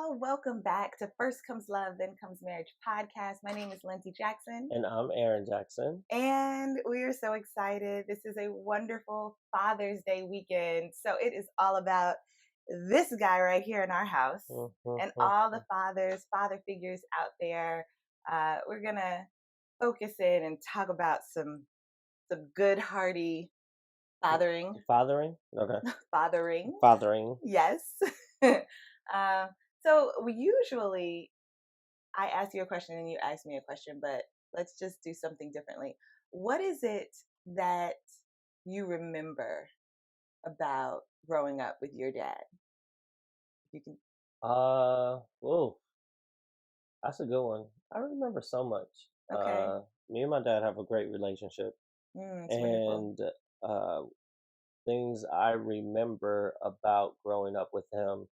y'all. Welcome back to First Comes Love, Then Comes Marriage podcast. My name is Lindsay Jackson, And I'm Aaron Jackson. and we are so excited. This is a wonderful Father's Day weekend. So it is all about this guy right here in our house and all the father figures out there. We're going to focus in and talk about some good, hearty fathering. Okay. Fathering. Fathering. Yes. So we usually, I ask you a question and you ask me a question, but let's just do something differently. What is it that you remember about growing up with your dad? You can. Oh, that's a good one. I remember so much. Okay. Me and my dad have a great relationship, It's wonderful. and uh, things I remember about growing up with him.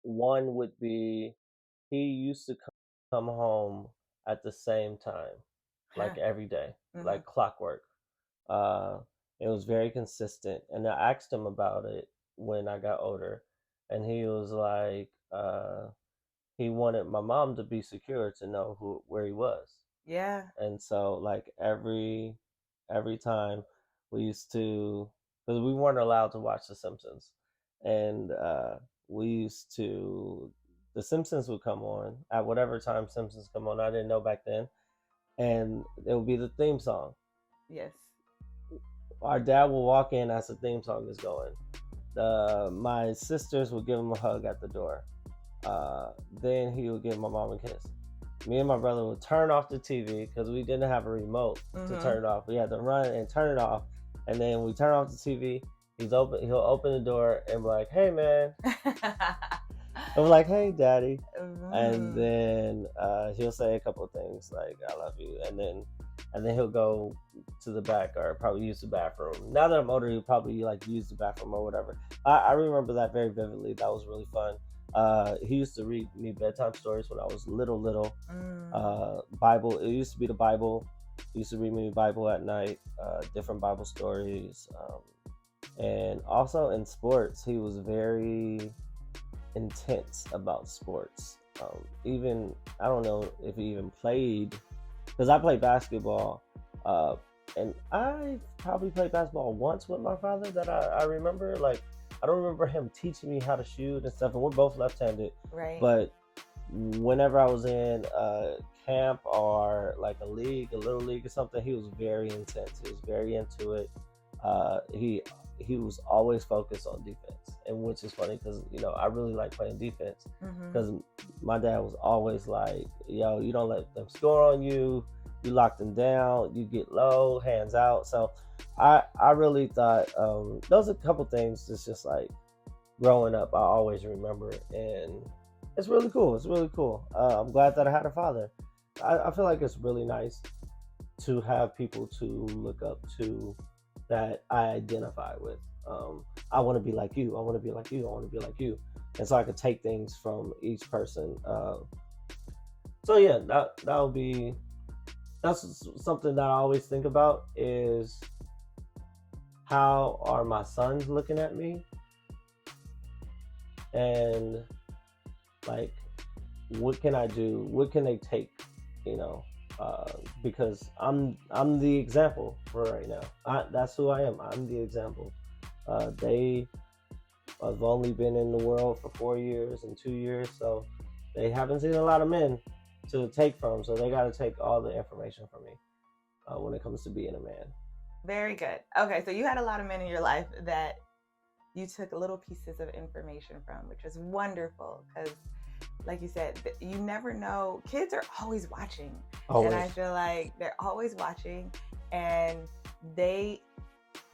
One would be he used to come home at the same time, Huh. like every day, Mm-hmm. like clockwork. Uh, it was very consistent, and I asked him about it when I got older, and he was like, he wanted my mom to be secure to know where he was, Yeah. and so like every time we used to, because we weren't allowed to watch The Simpsons, and we used to, The Simpsons would come on at whatever time Simpsons come on. I didn't know back then, and it would be the theme song. Yes. Our dad will walk in as the theme song is going. My sisters would give him a hug at the door. Then he would give my mom a kiss. Me and my brother would turn off the TV because we didn't have a remote to Mm-hmm. turn it off. We had to run and turn it off, and then we turn off the TV. He'll open the door and be like, "Hey, man." I'm like, "Hey, daddy," and Mm-hmm. then he'll say a couple of things like "I love you," and then he'll go to the back or probably use the bathroom. Now that I'm older, he'll probably like use the bathroom or whatever. I remember that very vividly. That was really fun. He used to read me bedtime stories when I was little. Bible. It used to be the Bible. He used to read me the Bible at night. Different Bible stories. And also in sports, he was very intense about sports. Even I don't know if he even played, because I played basketball, and I probably played basketball once with my father that I remember. Like I don't remember him teaching me how to shoot and stuff. And we're both left-handed, Right. but whenever I was in camp or like a little league or something, he was very intense. He was very into it. He was always focused on defense, and which is funny because I really like playing defense Mm-hmm. because my dad was always like, "Yo, you don't let them score on you. You lock them down. You get low, hands out." So I really thought those are a couple things. It's just like growing up, I always remember, and it's really cool. It's really cool. I'm glad that I had a father. I feel like it's really nice to have people to look up to that I identify with. I want to be like you. I want to be like you. I want to be like you. And so I could take things from each person. So yeah, that would be that's something that I always think about is how are my sons looking at me, and like what can I do? What can they take? You know, because I'm the example for right now. That's who I am. I'm the example. They have only been in the world for 4 years and 2 years, so they haven't seen a lot of men to take from. So they got to take all the information from me when it comes to being a man. Very good. Okay, so you had a lot of men in your life that you took little pieces of information from, which is wonderful because, like you said, you never know. Kids are always watching, and I Always. feel like they're always watching, and they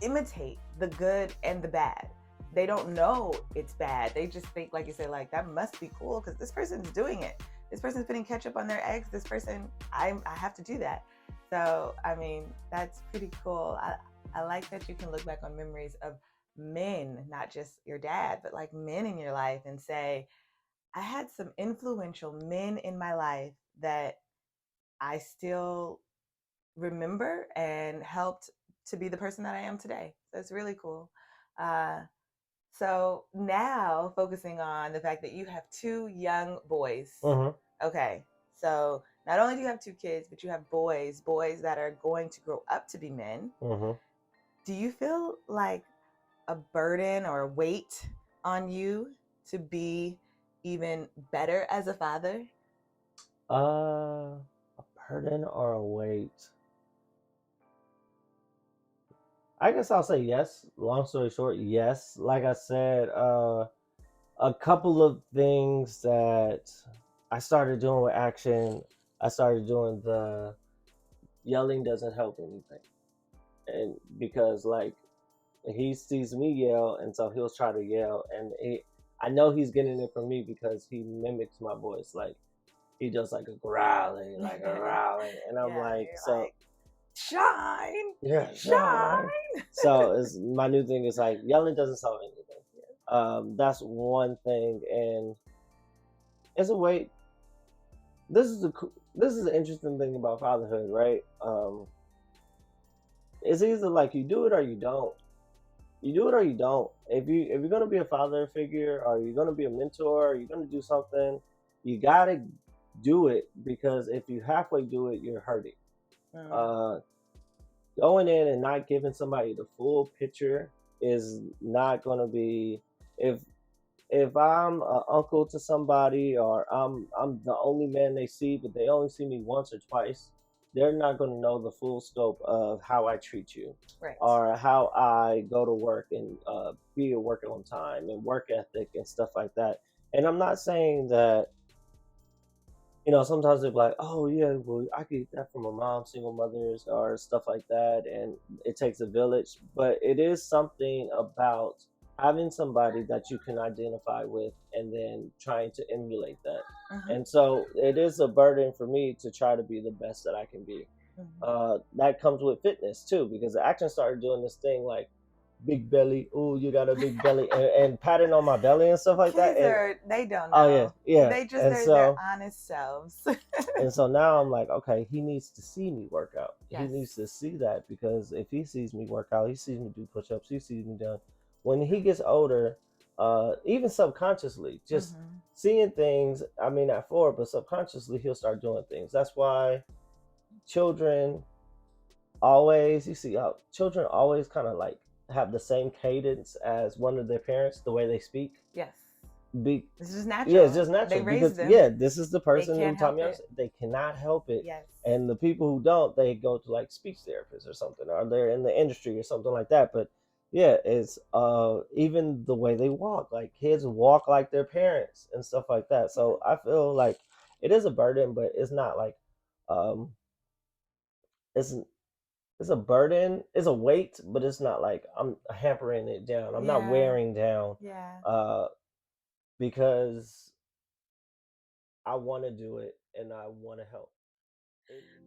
imitate the good and the bad. They don't know it's bad. They just think, like you said, like that must be cool because this person's doing it. This person's putting ketchup on their eggs. This person, I have to do that. So I mean, that's pretty cool. I like that you can look back on memories of men, not just your dad, but like men in your life and say, I had some influential men in my life that I still remember and helped to be the person that I am today. So it's really cool. Uh, So now focusing on the fact that you have two young boys. Mm-hmm. Okay. So not only do you have two kids, but you have boys that are going to grow up to be men. Mm-hmm. Do you feel like a burden or a weight on you to be even better as a father? A burden or a weight? I guess I'll say yes. Long story short, yes. Like I said, a couple of things that I started doing with action. I started doing the yelling doesn't help anything, and because like he sees me yell, and so he'll try to yell, and I know he's getting it from me because he mimics my voice. Like he does like a growling, and I'm Yeah, like, you're so like, shine, yeah, shine. so it's my new thing is like yelling doesn't solve anything. That's one thing, and it's a way. This is an interesting thing about fatherhood, right? It's either like you do it or you don't. You do it or you don't. If you're gonna be a father figure, or you're gonna be a mentor, or you're gonna do something, you gotta do it, because if you halfway do it, you're hurting. Mm, Uh, Going in and not giving somebody the full picture is not gonna be if I'm an uncle to somebody, or I'm the only man they see, but they only see me once or twice, they're not going to know the full scope of how I treat you, right. or how I go to work and be a worker on time and work ethic and stuff like that. And I'm not saying that, sometimes they're like, oh yeah, well I get that from my mom, single mothers or stuff like that, and it takes a village. But it is something about having somebody that you can identify with, and then trying to emulate that. Mm-hmm. And so it is a burden for me to try to be the best that I can be. That comes with fitness too, because I actually started doing this thing like big belly. Oh, you got a big belly, and patting on my belly and stuff like that. Kids And they don't oh yeah, know. yeah. They just And they're their so honest selves. now I'm like, okay, he needs to see me work out. He Yes. needs to see that, because if he sees me work out, he sees me do push-ups, he sees me done. When he gets older, even subconsciously, just Mm-hmm. seeing things. I mean, at 4, but subconsciously he'll start doing things. That's why children always, you see how children always kind of like have the same cadence as one of their parents, the way they speak. Yes. Be This is Yeah, it's natural. just They natural, raised because them. yeah, this is the They person who can't taught help me how to it. say, they cannot help it. Yes. And the people who don't, they go to like speech therapists or something, or they're in the industry or something like that. But yeah, it's even the way they walk, like kids walk like their parents and stuff like that. So I feel like it is a burden, but it's not like um it's it's a burden, it's a weight, but it's not like I'm hampering it down, I'm not Yeah. wearing down, Yeah. uh because I want to do it and I want to help.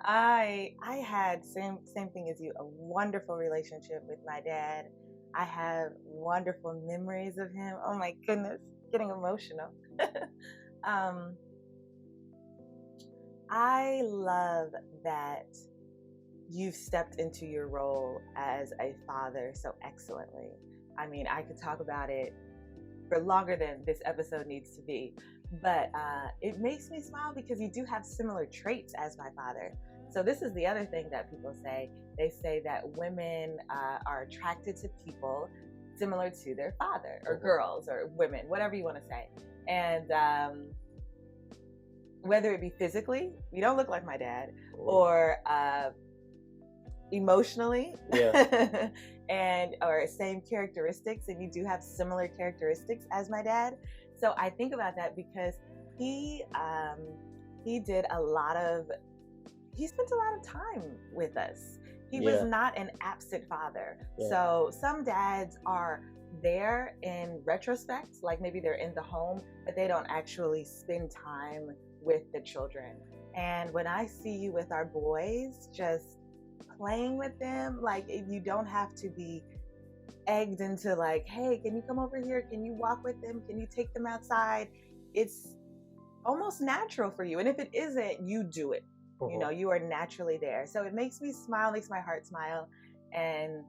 I had same thing as you, a wonderful relationship with my dad. I have wonderful memories of him. Oh my goodness, getting emotional. um, I love that you've stepped into your role as a father so excellently. I mean, I could talk about it for longer than this episode needs to be, but it makes me smile because you do have similar traits as my father. So this is the other thing that people say. They say that women are attracted to people similar to their father, or girls, or women, whatever you want to say. And whether it be physically, you don't look like my dad, or emotionally, Yeah. and or same characteristics, and you do have similar characteristics as my dad. So I think about that because he did a lot of he spent a lot of time with us. He was not an absent father. So some dads are there in retrospect, like maybe they're in the home, but they don't actually spend time with the children. And when I see you with our boys, just playing with them, like you don't have to be egged into like, hey, can you come over here? Can you walk with them? Can you take them outside? It's almost natural for you. And if it isn't, you do it. You know, you are naturally there. So it makes me smile, makes my heart smile. And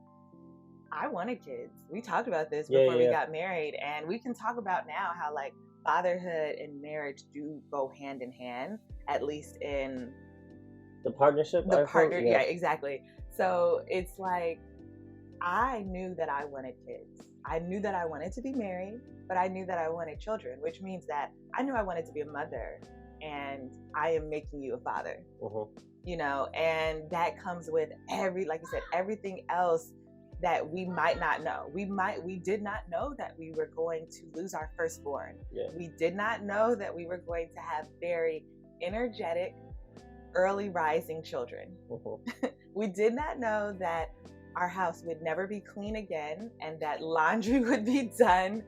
I wanted kids. We talked about this Yeah, before we yeah. got married, and we can talk about now how like fatherhood and marriage do go hand in hand, at least in The partnership, the I feel, partner. yeah. Yeah, exactly. So it's like I knew that I wanted kids. I knew that I wanted to be married, but I knew that I wanted children, which means that I knew I wanted to be a mother, and I am making you a father. You know, and that comes with like you said, everything else that we might not know. We did not know that we were going to lose our firstborn. Yeah. We did not know that we were going to have very energetic, early rising children. We did not know that our house would never be clean again and that laundry would be done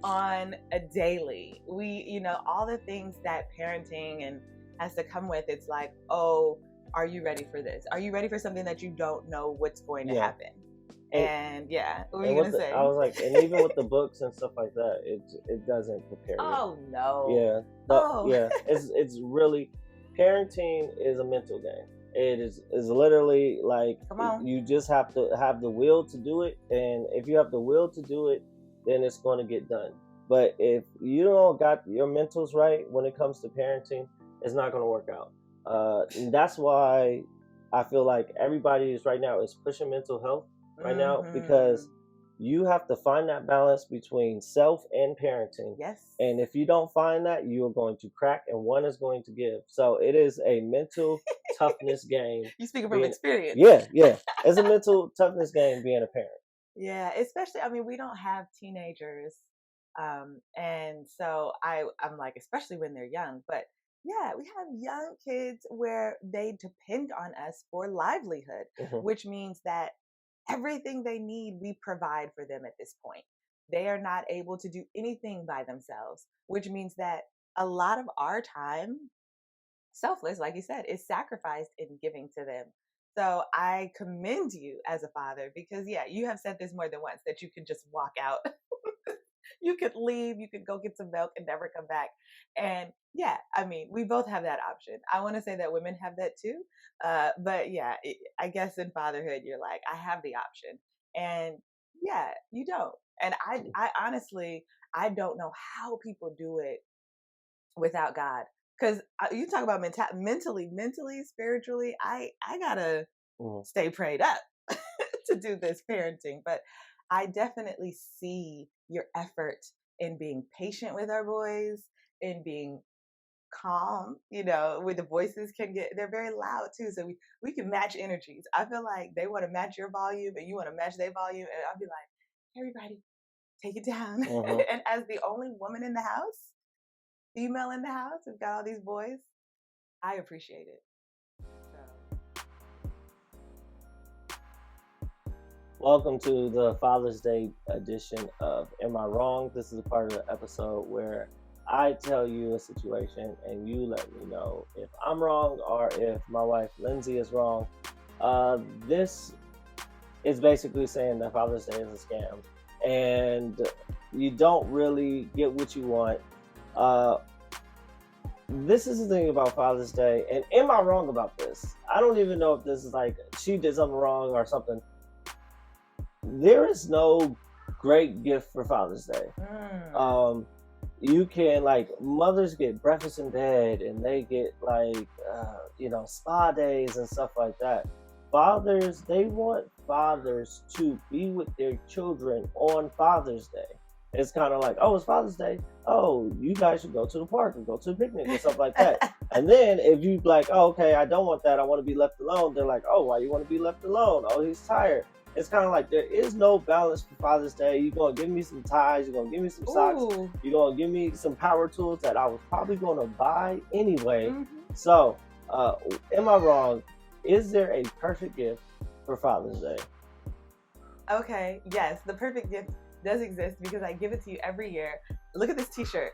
on a daily. We, all the things that parenting and has to come with. It's like, oh, are you ready for this? Are you ready for something that you don't know what's going to happen? And yeah, what were you gonna say? I was like, and even with the books and stuff like that, it doesn't prepare you. Oh no. Yeah. Yeah. It's really, parenting is a mental game. It is literally like, you just have to have the will to do it, and if you have the will to do it, then it's going to get done. But if you don't got your mentals right when it comes to parenting, it's not going to work out. And that's why I feel like everybody is right now is pushing mental health right now, because you have to find that balance between self and parenting. Yes. And if you don't find that, you are going to crack and one is going to give. So it is a mental toughness game. You speaking from experience. Yeah. It's a mental toughness game being a parent. Yeah, especially, we don't have teenagers. And so I'm like, especially when they're young, but yeah, we have young kids where they depend on us for livelihood, which means that everything they need, we provide for them at this point. They are not able to do anything by themselves, which means that a lot of our time, selfless, like you said, is sacrificed in giving to them. So I commend you as a father because, yeah, you have said this more than once, that you could just walk out. You could leave, you could go get some milk and never come back. And yeah, we both have that option. I want to say that women have that too. But yeah, I guess in fatherhood, you're like, I have the option. And yeah, you don't. And I honestly, I don't know how people do it without God. Because you talk about mentally, spiritually, I gotta stay prayed up to do this parenting. But I definitely see your effort in being patient with our boys, in being calm, where the voices they're very loud too. So we can match energies. I feel like they want to match your volume and you want to match their volume. And I'll be like, everybody, take it down. And as the only woman in the house, female in the house, we've got all these boys, I appreciate it. Welcome to the Father's Day edition of Am I Wrong? This is a part of the episode where I tell you a situation and you let me know if I'm wrong or if my wife Lindsay is wrong. This is basically saying that Father's Day is a scam and you don't really get what you want. This is the thing about Father's Day, and am I wrong about this? I don't even know if this is like she did something wrong or something. There is no great gift for Father's Day. You can, like, mothers get breakfast in bed and they get like spa days and stuff like that. Fathers, they want fathers to be with their children on Father's Day. It's kind of like, oh, it's Father's Day. Oh, you guys should go to the park and go to a picnic and stuff like that. And then if you like, oh, okay, I don't want that, I want to be left alone. They're like, oh, why you want to be left alone? Oh, he's tired. It's kind of like there is no balance for Father's Day. You're going to give me some ties. You're going to give me some socks. Ooh. You're going to give me some power tools that I was probably going to buy anyway. So, am I wrong? Is there a perfect gift for Father's Day? Okay, yes, the perfect gift does exist because I give it to you every year. Look at this t-shirt.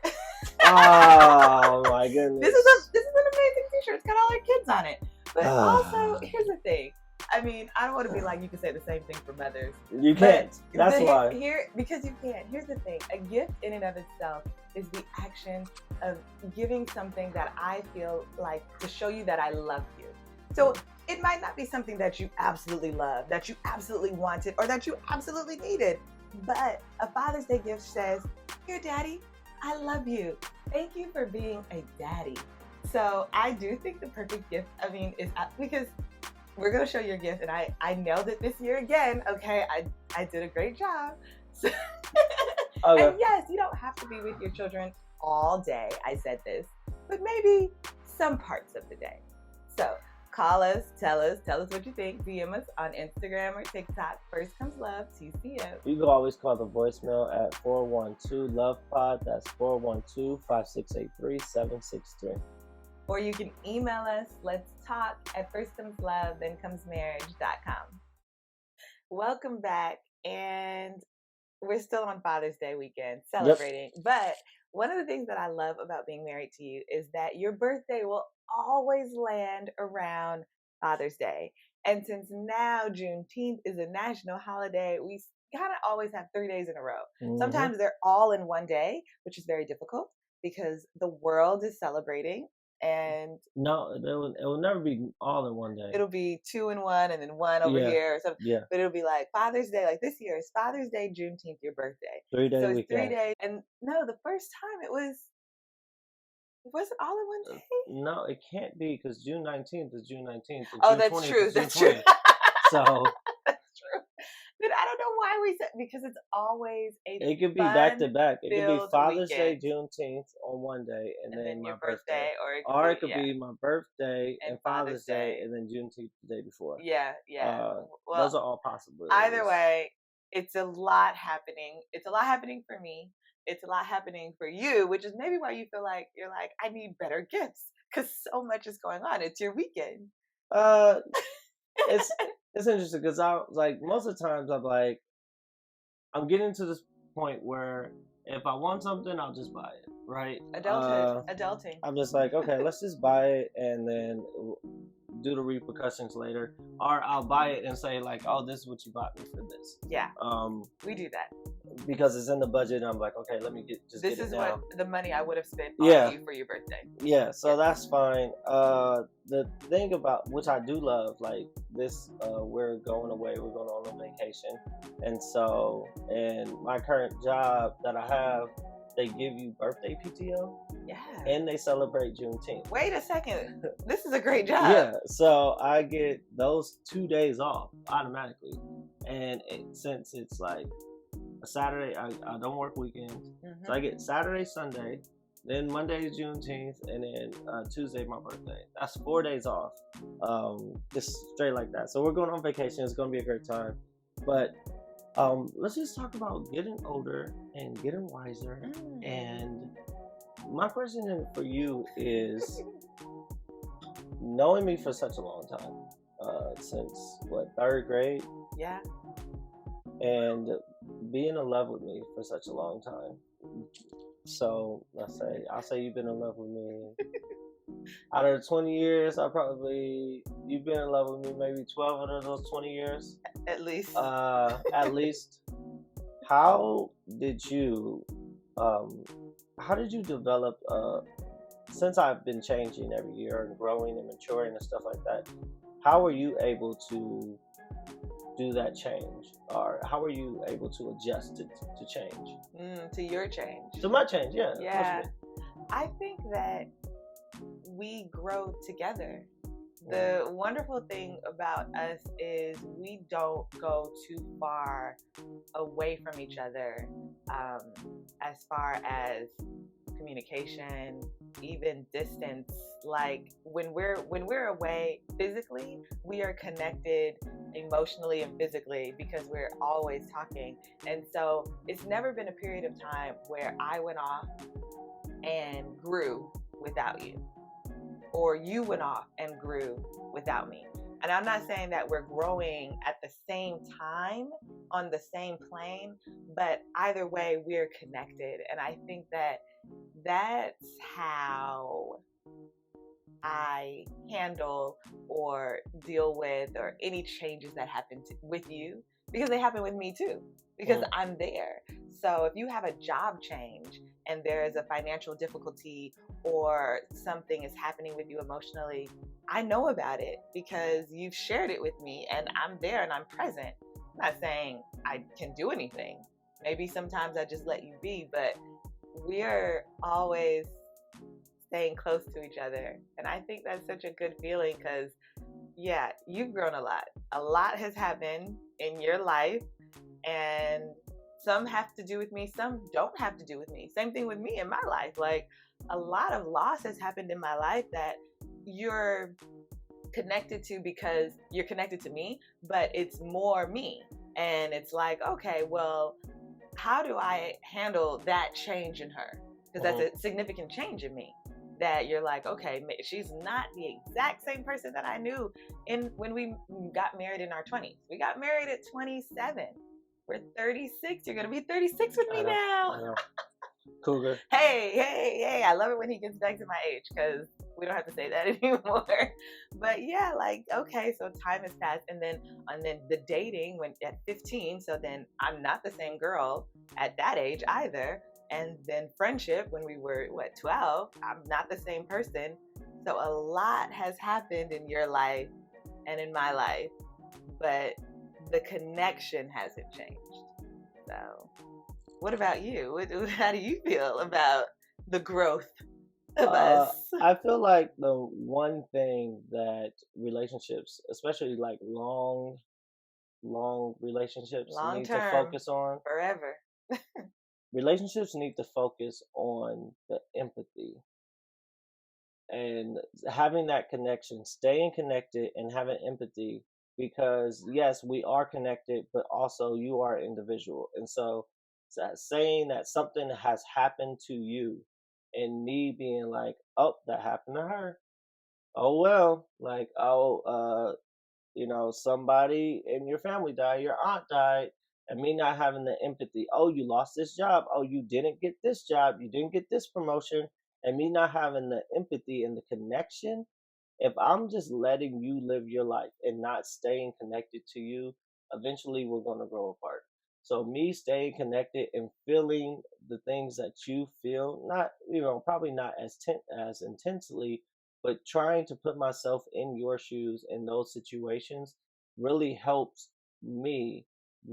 Oh my goodness. This is an amazing t-shirt. It's got all our kids on it. But also, here's the thing. I don't want to be like, you can say the same thing for mothers. You can't. That's why. Because you can't. Here's the thing. A gift in and of itself is the action of giving something that I feel like to show you that I love you. So it might not be something that you absolutely love, that you absolutely wanted, or that you absolutely needed. But a Father's Day gift says, "Here, Daddy, I love you. Thank you for being a daddy." So I do think the perfect gift, is because we're going to show your gift, and I nailed it this year again. Okay, I did a great job. So, Okay. and yes, you don't have to be with your children all day. I said this, but maybe some parts of the day. So call us, tell us what you think. DM us on Instagram or TikTok. First Comes Love, TCO. You can always call the voicemail at 412-LOVE-POD. That's 412-568-3763. Or you can email us, let's talk at firstcomeslove, then comes marriage.com. Welcome back. And we're still on Father's Day weekend celebrating. Yep. But one of the things that I love about being married to you is that your birthday will always land around Father's Day. And since now Juneteenth is a national holiday, we kind of always have 3 days in a row. Mm-hmm. Sometimes they're all in one day, which is very difficult because the world is celebrating. And no, it will never be all in one day. It'll be 2 in one and then one over here or something. Yeah. But it'll be like Father's Day, like this year is Father's Day, Juneteenth, your birthday. 3 day so weekend. 3 days. And no, the first time it wasn't all in one day? No, it can't be because June 19th is June 19th. Oh, June that's 20th true. That's true. So that's true. But I don't know why we said, because it's always it could be back to back. It could be Father's Day, Juneteenth on one day, and then my your birthday. Or it could be my birthday and Father's Day, and then Juneteenth the day before. Yeah. Well, those are all possible. Either way, it's a lot happening. It's a lot happening for me. It's a lot happening for you, which is maybe why you feel like you're like, I need better gifts because so much is going on. It's your weekend. It's interesting because I like most of the times I'm getting to this point where if I want something, I'll just buy it, right? Adulting. I'm just like, okay, let's just buy it and then do the repercussions later. Or I'll buy it and say like, oh, this is what you bought me for this. Yeah. We do that. Because it's in the budget and I'm like, okay, let me get it now. This is what the money I would have spent on you for your birthday. Yeah, so that's fine. The thing about, which I do love, like this, we're going away, we're going on a vacation. And so, in my current job that I have, they give you birthday PTO. Yeah. And they celebrate Juneteenth. Wait a second. This is a great job. Yeah. So I get those 2 days off automatically. And since it's like a Saturday, I don't work weekends. Mm-hmm. So I get Saturday, Sunday, then Monday is Juneteenth, and then Tuesday my birthday. That's 4 days off. Just straight like that. So we're going on vacation. It's going to be a great time. But let's just talk about getting older and getting wiser. And my question for you is, knowing me for such a long time, since third grade? Yeah. And being in love with me for such a long time. So I'll say you've been in love with me. Out of the 20 years, you've been in love with me maybe 12 out of those 20 years. At least. At least. How did you develop, since I've been changing every year and growing and maturing and stuff like that, how were you able to do that change? Or how are you able to adjust to change? To your change. To my change, yeah. Yeah. I think that we grow together. The wonderful thing about us is we don't go too far away from each other, as far as communication, even distance. Like when we're away physically, we are connected emotionally and physically because we're always talking. And so it's never been a period of time where I went off and grew without you, or you went off and grew without me. And I'm not saying that we're growing at the same time on the same plane, but either way, we're connected. And I think that that's how I handle or deal with or any changes that happen with you, because they happen with me too, because I'm there. So if you have a job change and there is a financial difficulty or something is happening with you emotionally, I know about it because you've shared it with me and I'm there and I'm present. I'm not saying I can do anything. Maybe sometimes I just let you be, but we're always staying close to each other. And I think that's such a good feeling because, yeah, you've grown a lot. A lot has happened in your life, and some have to do with me, some don't have to do with me. Same thing with me in my life. Like, a lot of loss has happened in my life that you're connected to because you're connected to me, but it's more me. And it's like, okay, well, how do I handle that change in her? Because that's a significant change in me. That you're like, okay, she's not the exact same person that I knew when we got married in our 20s. We got married at 27. We're 36. You're gonna be 36 with me now. Cougar. Hey! I love it when he gets back to my age because we don't have to say that anymore. But yeah, like, okay, so time has passed, and then the dating went at 15. So then I'm not the same girl at that age either. And then friendship when we were 12. I'm not the same person. So a lot has happened in your life and in my life, but the connection hasn't changed. So what about you? How do you feel about the growth of us? I feel like the one thing that relationships, especially like long relationships, Long need term, to focus on. Forever. Relationships need to focus on the empathy and having that connection, staying connected and having empathy, because yes, we are connected, but also you are individual. And so saying that something has happened to you and me being like, oh, that happened to her. Oh well, like, somebody in your family died, your aunt died, and me not having the empathy. Oh, you lost this job. Oh, you didn't get this job. You didn't get this promotion. And me not having the empathy and the connection. If I'm just letting you live your life and not staying connected to you, eventually we're going to grow apart. So me staying connected and feeling the things that you feel, not, probably not as intensely, but trying to put myself in your shoes in those situations really helps me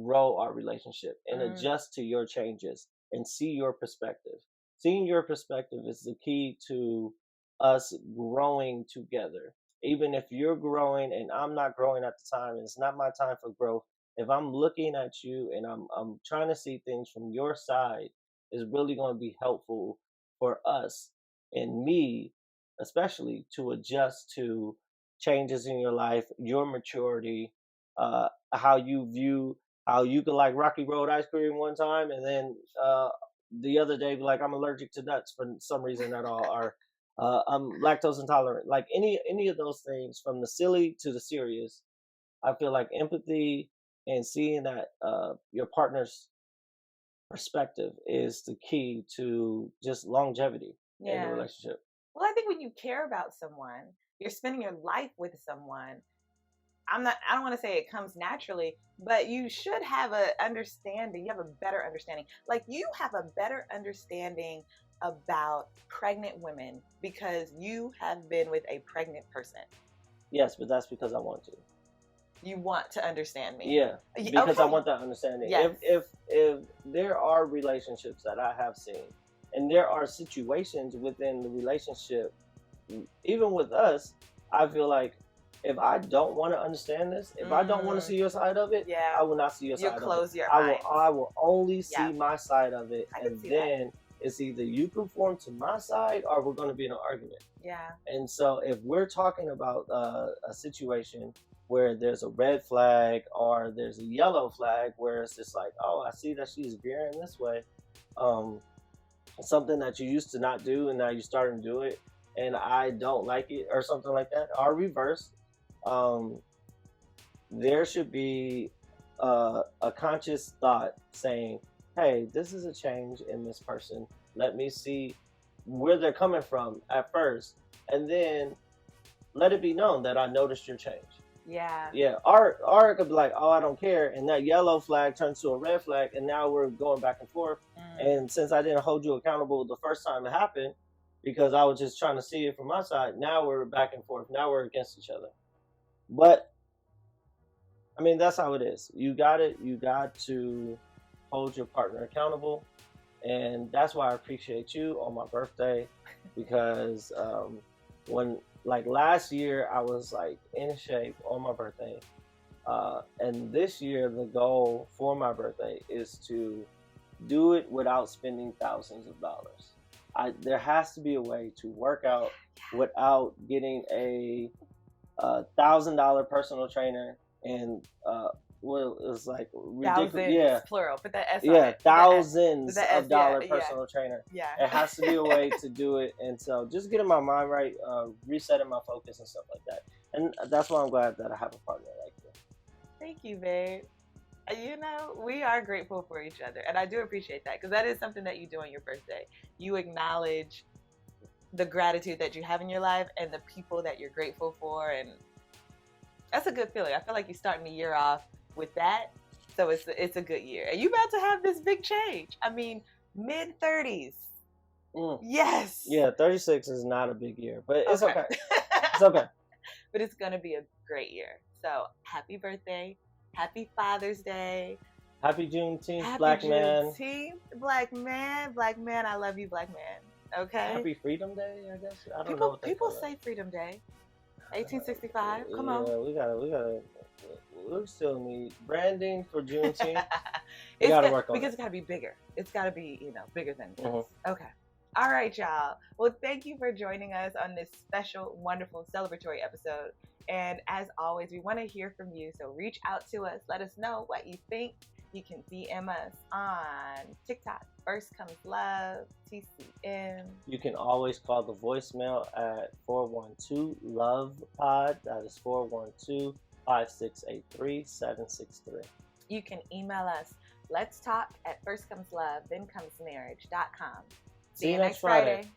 grow our relationship and adjust to your changes and see your perspective. Seeing your perspective is the key to us growing together. Even if you're growing and I'm not growing at the time and it's not my time for growth, if I'm looking at you and I'm trying to see things from your side, is really going to be helpful for us and me, especially, to adjust to changes in your life, your maturity, how you could like Rocky Road ice cream one time and then the other day be like, I'm allergic to nuts for some reason at all, or I'm lactose intolerant. Like any of those things, from the silly to the serious, I feel like empathy and seeing that your partner's perspective is the key to just longevity in the relationship. Well, I think when you care about someone, you're spending your life with someone. I don't want to say it comes naturally, but you should have a understanding. You have a better understanding. Like, you have a better understanding about pregnant women because you have been with a pregnant person. Yes, but that's because I want to. You want to understand me. Yeah, because I want that understanding. Yes. If there are relationships that I have seen, and there are situations within the relationship, even with us, I feel like if I don't want to understand this, if I don't want to see your side of it, I will not see your side of it. You'll close your eyes. I will only see my side of it, and then it's either you conform to my side or we're going to be in an argument. Yeah. And so if we're talking about a situation where there's a red flag or there's a yellow flag where it's just like, oh, I see that she's veering this way, something that you used to not do and now you're starting to do it, and I don't like it, or something like that, or reverse, there should be a conscious thought saying, hey, this is a change in this person. Let me see where they're coming from at first, and then let it be known that I noticed your change. Yeah. Yeah, or it could be like, oh, I don't care, and that yellow flag turns to a red flag, and now we're going back and forth. And since I didn't hold you accountable the first time it happened, because I was just trying to see it from my side, now we're back and forth. Now we're against each other. But I mean, that's how it is. You got it. You got to hold your partner accountable, and that's why I appreciate you on my birthday, because when like last year I was like in shape on my birthday, and this year the goal for my birthday is to do it without spending thousands of dollars. There has to be a way to work out without getting a $1,000 personal trainer and well, it's like ridiculous. Thousands, Yeah, plural. Put that S on yeah, it. thousands The S, of dollar yeah. personal trainer. Yeah. It has to be a way to do it, and so just getting my mind right, resetting my focus and stuff like that. And that's why I'm glad that I have a partner like you. Thank you, babe. You know, we are grateful for each other, and I do appreciate that, because that is something that you do on your birthday. You acknowledge the gratitude that you have in your life and the people that you're grateful for, and that's a good feeling. I feel like you're starting the year off with that, so it's a good year. And you about to have this big change. I mean, mid-30s. Yes. Yeah, 36 is not a big year, but it's okay. It's okay. But it's gonna be a great year. So happy birthday. Happy Father's Day. Happy Juneteenth, Happy Black Juneteenth, man. Black man. Black man, I love you, Black man. Okay. Happy Freedom Day, I guess. I don't know what people say Freedom Day. 1865. Come on. We gotta. We still need branding for Juneteenth. We gotta work on because it. It's gotta be bigger. It's gotta be, bigger than this. Okay. All right, y'all. Well, thank you for joining us on this special, wonderful, celebratory episode. And as always, we want to hear from you. So reach out to us. Let us know what you think. You can DM us on TikTok. First Comes Love, TCM. You can always call the voicemail at 412-LOVE-POD. That is 412-5683-763. You can email us. Let's talk at firstcomeslove, thenComesMarriage.com. See you next Friday.